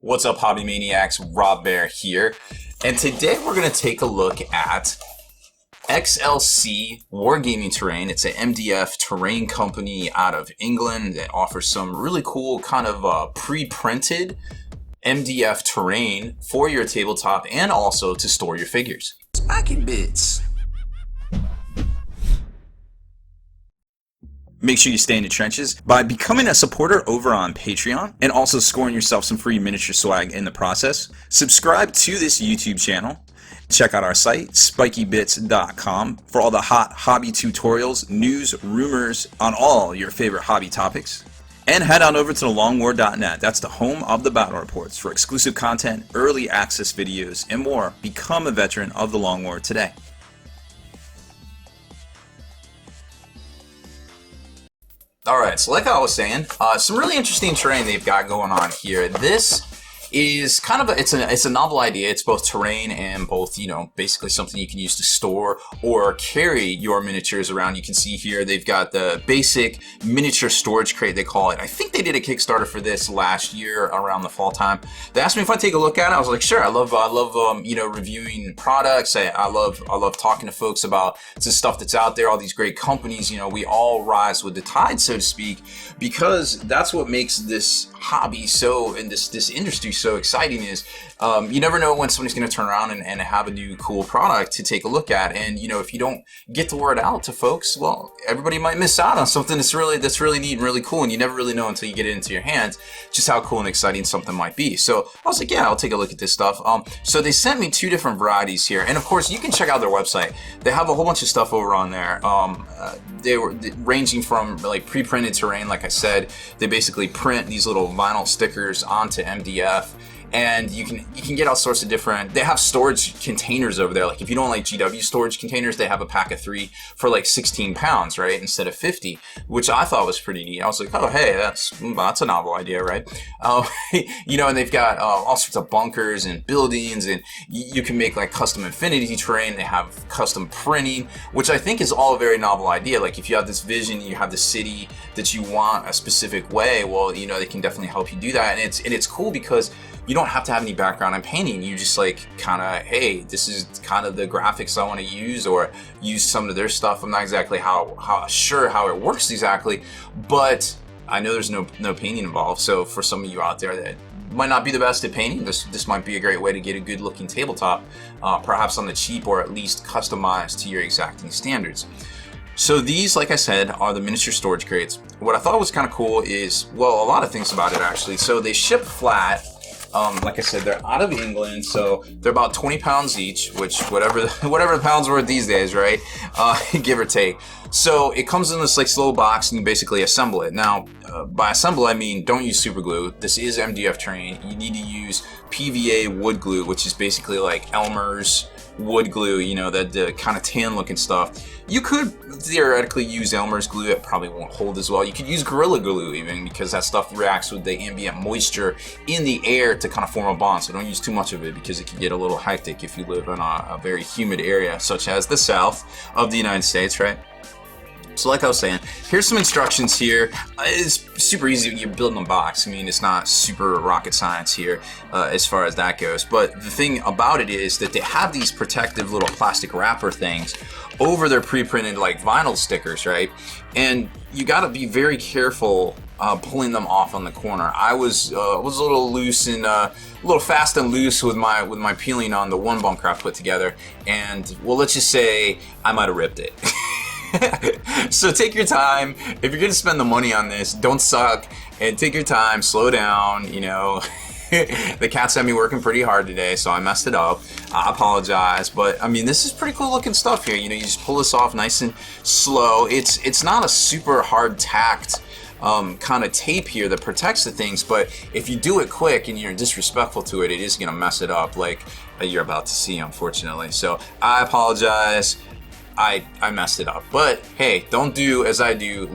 What's up, Hobby Maniacs? Baer here, and today we're going to take a look at XLC Wargaming Terrain. It's an MDF terrain company out of England that offers some really cool kind of pre-printed MDF terrain for your tabletop and also to store your figures. Smacking bits. Make sure you stay in the trenches by becoming a supporter over on Patreon and also scoring yourself some free miniature swag in the process. Subscribe to this YouTube channel. Check out our site, spikybits.com, for all the hot hobby tutorials, news, rumors on all your favorite hobby topics. And head on over to thelongwar.net. That's the home of the battle reports for exclusive content, early access videos, and more. Become a veteran of the Long War today. Alright, so like I was saying, some really interesting terrain they've got going on here. This is kind of it's a novel idea. It's both terrain and both, basically something you can use to store or carry your miniatures around. You can see here they've got the basic miniature storage crate, they call it. I think they did a Kickstarter for this last year around the fall time. They asked me if I'd take a look at it. I was like, sure. I love reviewing products. I love talking to folks about the stuff that's out there, all these great companies. We all rise with the tide, so to speak, because that's what makes this hobby and this industry so exciting is you never know when somebody's going to turn around and have a new cool product to take a look at. And if you don't get the word out to folks, well, everybody might miss out on something that's really neat and really cool, and you never really know until you get it into your hands just how cool and exciting something might be. So I was like, yeah, I'll take a look at this stuff. So they sent me two different varieties here, and of course you can check out their website. They have a whole bunch of stuff over on there. They were ranging from like pre-printed terrain, like I said. They basically print these little vinyl stickers onto MDF, and you can get all sorts of different. They have storage containers over there. Like if you don't like GW storage containers, they have a pack of 3 for like 16 pounds, right, instead of 50, which I thought was pretty neat. I was like, oh hey, that's a novel idea, right? And they've got all sorts of bunkers and buildings, and you can make like custom infinity terrain. They have custom printing, which I think is all a very novel idea. Like if you have this vision, you have the city that you want a specific way, well, they can definitely help you do that. And it's cool because you don't have to have any background in painting. You just like kind of, hey, this is kind of the graphics I want to use, or use some of their stuff. I'm not exactly sure how it works exactly, but I know there's no painting involved. So for some of you out there that might not be the best at painting, this might be a great way to get a good looking tabletop, perhaps on the cheap, or at least customized to your exacting standards. So these, like I said, are the miniature storage crates. What I thought was kind of cool is, well, a lot of things about it actually. So they ship flat. Like I said, they're out of England, so they're about 20 pounds each, which whatever the pound's worth these days, right? Give or take. So it comes in this like little box, and you basically assemble it. Now, by assemble, I mean don't use super glue. This is MDF terrain. You need to use PVA wood glue, which is basically like Elmer's wood glue, the kind of tan looking stuff. You could theoretically use Elmer's glue. It probably won't hold as well. You could use Gorilla Glue even, because that stuff reacts with the ambient moisture in the air to kind of form a bond. So don't use too much of it, because it can get a little hectic if you live in a very humid area such as the south of the United States, right? So like I was saying, here's some instructions here. It's super easy when you're building a box. I mean, it's not super rocket science here as far as that goes. But the thing about it is that they have these protective little plastic wrapper things over their pre-printed like vinyl stickers, right? And you got to be very careful pulling them off on the corner. I was a little loose and a little fast and loose with my peeling on the one bunker I put together, and well, let's just say I might have ripped it. So take your time. If you're gonna spend the money on this, don't suck, and take your time, slow down. The cats had me working pretty hard today, so I messed it up. I apologize, but I mean, this is pretty cool looking stuff here. You just pull this off nice and slow. It's not a super hard tacked kind of tape here that protects the things, but if you do it quick and you're disrespectful to it, it is gonna mess it up, like you're about to see, unfortunately. So I apologize. I messed it up. But hey, don't do as I do,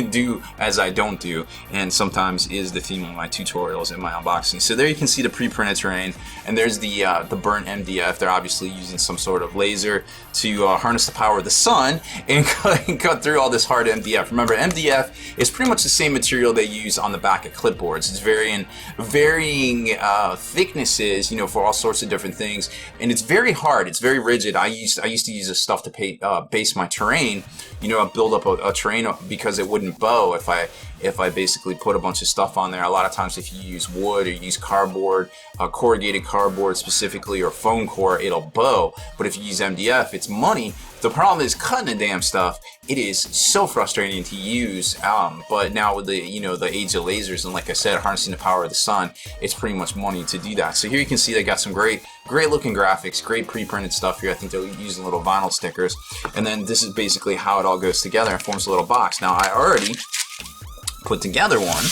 do as I don't do, and sometimes is the theme of my tutorials and my unboxing. So there you can see the pre-printed terrain, and there's the burnt MDF. They're obviously using some sort of laser to harness the power of the sun and cut through all this hard MDF. Remember, MDF is pretty much the same material they use on the back of clipboards. It's varying thicknesses, you know, for all sorts of different things, and it's very hard. It's very rigid. I used to use this stuff to base my terrain. You know, I build up a terrain because it wouldn't bow if I basically put a bunch of stuff on there. A lot of times if you use wood or you use cardboard, corrugated cardboard specifically, or foam core, it'll bow. But if you use MDF, it's money. The problem is cutting the damn stuff. It is so frustrating to use. But now with the age of lasers, and like I said, harnessing the power of the sun, it's pretty much money to do that. So here you can see they got some great looking graphics, great pre-printed stuff here. I think they're using little vinyl stickers. And then this is basically how it all goes together and forms a little box. Now I already put together one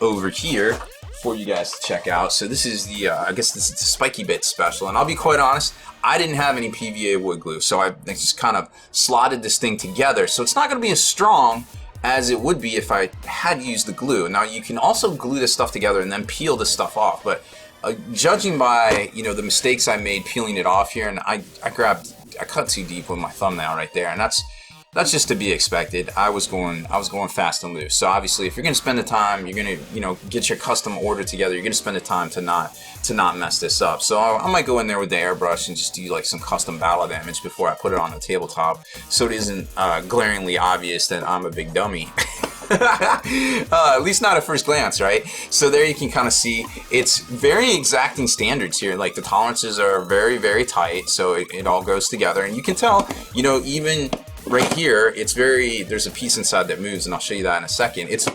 over here for you guys to check out. So this is the, I guess this is the Spiky Bit special, and I'll be quite honest, I didn't have any PVA wood glue, so I just kind of slotted this thing together. So it's not going to be as strong as it would be if I had used the glue. Now you can also glue this stuff together and then peel this stuff off, but judging by, you know, the mistakes I made peeling it off here, and I cut too deep with my thumbnail right there, and that's just to be expected. I was going fast and loose. So obviously, if you're going to spend the time, you're going to, you know, get your custom order together, you're going to spend the time to not mess this up. So I might go in there with the airbrush and just do like some custom battle damage before I put it on the tabletop, so it isn't glaringly obvious that I'm a big dummy. At least not at first glance, right? So there you can kind of see it's very exacting standards here. Like the tolerances are very, very tight, so it all goes together, and you can tell, you know, even right here, there's a piece inside that moves, and I'll show you that in a second. It's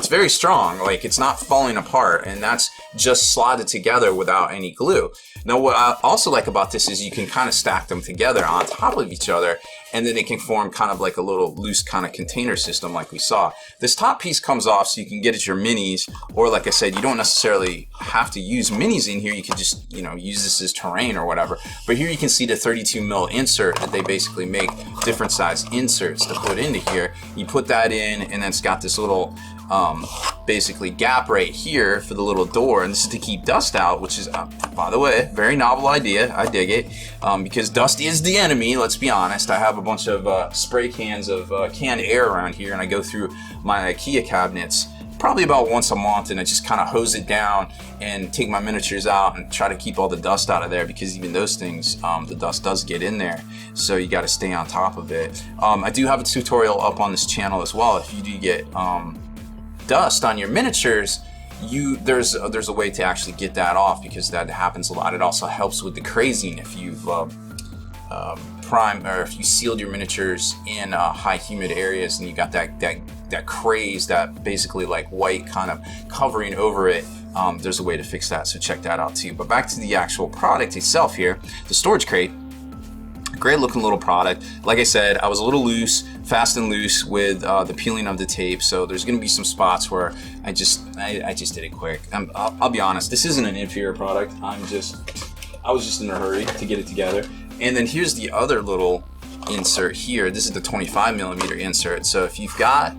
very strong, like it's not falling apart, and that's just slotted together without any glue. Now what I also like about this is you can kind of stack them together on top of each other, and then it can form kind of like a little loose kind of container system like we saw. This top piece comes off so you can get at your minis, or like I said, you don't necessarily have to use minis in here. You could just, you know, use this as terrain or whatever. But here you can see the 32 mil insert that they basically make different size inserts to put into here. You put that in, and then it's got this little basically gap right here for the little door, and this is to keep dust out, which is by the way, very novel idea. I dig it, because dust is the enemy, let's be honest. I have a bunch of spray cans of canned air around here, and I go through my IKEA cabinets probably about once a month, and I just kind of hose it down and take my miniatures out and try to keep all the dust out of there, because even those things, the dust does get in there, so you got to stay on top of it. I do have a tutorial up on this channel as well. If you do get dust on your miniatures, there's a way to actually get that off, because that happens a lot. It also helps with the crazing if you've primed, or if you sealed your miniatures in high humid areas, and you got that craze, that basically like white kind of covering over it. There's a way to fix that, so check that out too. But back to the actual product itself here, the storage crate. Great looking little product. Like I said, I was a little fast and loose with the peeling of the tape, so there's going to be some spots where I just did it quick. I'll be honest, this isn't an inferior product. I was just in a hurry to get it together. And then here's the other little insert here. This is the 25 millimeter insert. So if you've got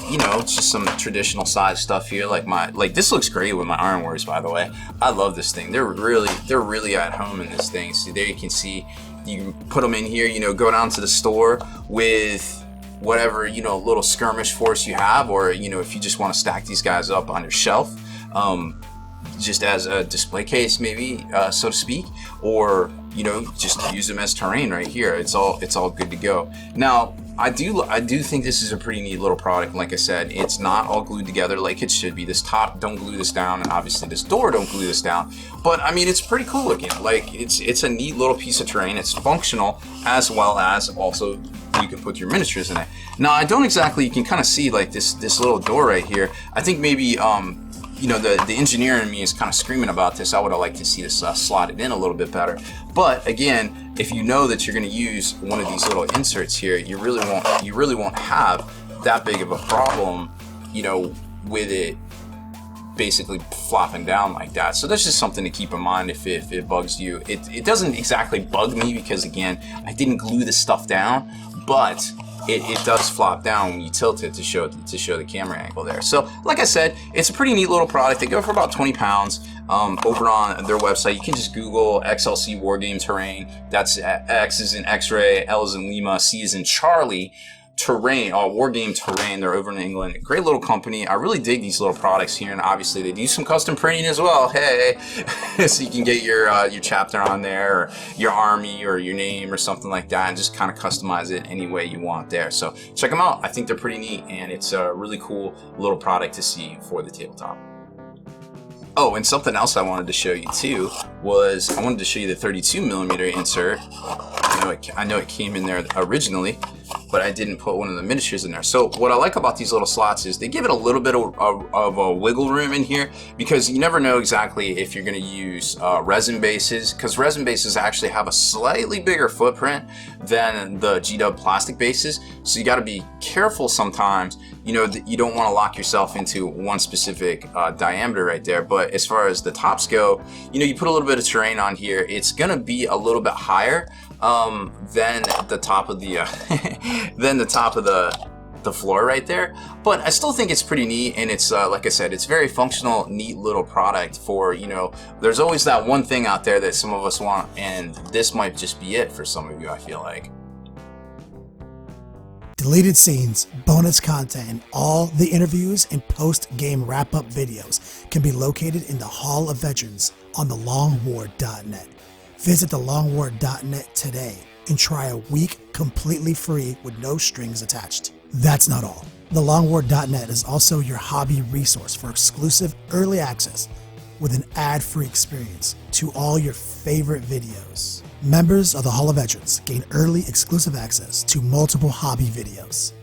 you know, it's just some traditional size stuff here, like this looks great with my Iron Wars, by the way. I love this thing. They're really at home in this thing. So there you can see, you can put them in here, you know, go down to the store with whatever, you know, little skirmish force you have, or, you know, if you just want to stack these guys up on your shelf, just as a display case maybe, so to speak, or, you know, just use them as terrain right here. It's all good to go. Now, I do think this is a pretty neat little product. Like I said, it's not all glued together like it should be. This top, don't glue this down, and obviously this door, don't glue this down. But I mean, it's pretty cool looking. Like it's a neat little piece of terrain. It's functional, as well as also you can put your miniatures in it. Now, I don't exactly, you can kind of see like this little door right here. I think maybe you know, the engineer in me is kind of screaming about this. I would have liked to see this slotted in a little bit better. But again, if you know that you're going to use one of these little inserts here, you really won't have that big of a problem, you know, with it basically flopping down like that. So that's just something to keep in mind if it bugs you. It doesn't exactly bug me because, again, I didn't glue this stuff down, but it does flop down when you tilt it to show the camera angle there. So like I said, it's a pretty neat little product. They go for about 20 pounds. Over on their website, you can just Google XLC Wargame Terrain. That's X is in X-ray, L is in Lima, C is in Charlie. Terrain, Wargame Terrain. They're over in England. Great little company. I really dig these little products here, and obviously they do some custom printing as well. Hey, so you can get your chapter on there, or your army, or your name, or something like that, and just kind of customize it any way you want there. So check them out. I think they're pretty neat, and it's a really cool little product to see for the tabletop. Oh, and something else I wanted to show you too was I wanted to show you the 32mm insert. I know it came in there originally, but I didn't put one of the miniatures in there. So what I like about these little slots is they give it a little bit of a wiggle room in here, because you never know exactly if you're going to use resin bases, because resin bases actually have a slightly bigger footprint than the G-Dub plastic bases. So you got to be careful sometimes. You know, you don't want to lock yourself into one specific diameter right there. But as far as the tops go, you know, you put a little bit of terrain on here, it's going to be a little bit higher than the top of the the floor right there. But I still think it's pretty neat, and it's like I said, it's very functional, neat little product for, you know, there's always that one thing out there that some of us want, and this might just be it for some of you, I feel like. Deleted scenes, bonus content, and all the interviews and post-game wrap-up videos can be located in the Hall of Veterans on thelongwar.net. Visit thelongwar.net today and try a week completely free with no strings attached. That's not all. Thelongwar.net is also your hobby resource for exclusive early access with an ad-free experience to all your favorite videos. Members of the Hall of Veterans gain early exclusive access to multiple hobby videos.